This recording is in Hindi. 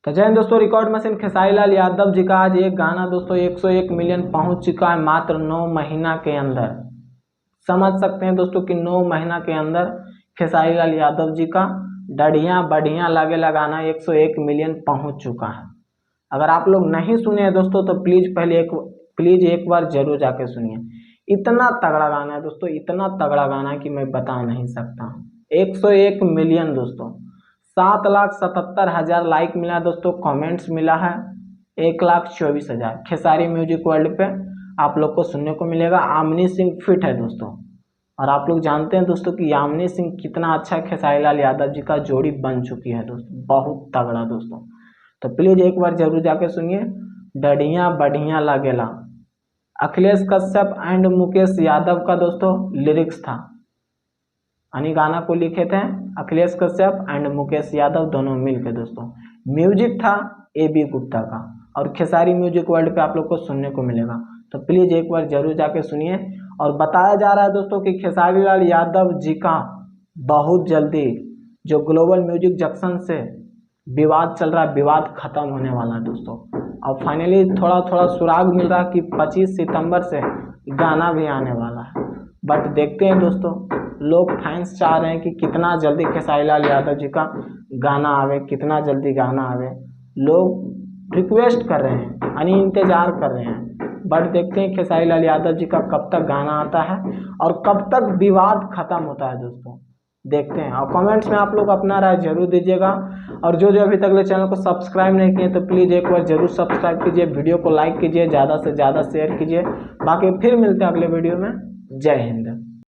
तो जय हिंद दोस्तों, रिकॉर्ड मशीन खेसारी लाल यादव जी का आज एक गाना दोस्तों 101 मिलियन पहुंच चुका है मात्र 9 महीना के अंदर। समझ सकते हैं दोस्तों कि 9 महीना के अंदर खेसारी लाल यादव जी का डढ़िया बढ़िया लागे लगाना 101 मिलियन पहुंच चुका है। अगर आप लोग नहीं सुने हैं दोस्तों तो प्लीज एक बार जरूर जाके सुनिए। इतना तगड़ा गाना है दोस्तों, इतना तगड़ा गाना है कि मैं बता नहीं सकता। 101 मिलियन दोस्तों, 7,77,000 लाइक मिला दोस्तों, कमेंट्स मिला है 1,24,000। खेसारी म्यूजिक वर्ल्ड पे आप लोग को सुनने को मिलेगा। आमनी सिंह फिट है दोस्तों, और आप लोग जानते हैं दोस्तों कि आमनी सिंह कितना अच्छा खेसारी लाल यादव जी का जोड़ी बन चुकी है दोस्तों, बहुत तगड़ा दोस्तों। तो प्लीज एक बार जरूर जाके सुनिए। डढ़िया बढ़िया लागेला अखिलेश कश्यप एंड मुकेश यादव का दोस्तों लिरिक्स था, यानी गाना को लिखे थे अखिलेश कश्यप एंड मुकेश यादव दोनों मिलकर दोस्तों। म्यूजिक था AB गुप्ता का, और खेसारी म्यूजिक वर्ल्ड पे आप लोग को सुनने को मिलेगा। तो प्लीज एक बार जरूर जाके सुनिए। और बताया जा रहा है दोस्तों कि खेसारी लाल यादव जी का बहुत जल्दी जो ग्लोबल म्यूजिक जंक्शन से विवाद चल रहा है, विवाद खत्म होने वाला है दोस्तों। और फाइनली थोड़ा थोड़ा सुराग मिल रहा है कि 25 सितंबर से गाना भी आने वाला है। बट देखते हैं दोस्तों, लोग फैंस चाह रहे हैं कि कितना जल्दी खेसारी लाल यादव जी का गाना आवे, कितना जल्दी गाना आवे। लोग रिक्वेस्ट कर रहे हैं, यानी इंतजार कर रहे हैं। बट देखते हैं खेसारी लाल यादव जी का कब तक गाना आता है और कब तक विवाद खत्म होता है दोस्तों, देखते हैं। और कमेंट्स में आप लोग अपना राय जरूर दीजिएगा। और जो जो अभी तक चैनल को सब्सक्राइब नहीं किए तो प्लीज़ एक बार जरूर सब्सक्राइब कीजिए, वीडियो को लाइक कीजिए, ज़्यादा से ज़्यादा शेयर कीजिए। बाकी फिर मिलते हैं अगले वीडियो में। जय हिंद।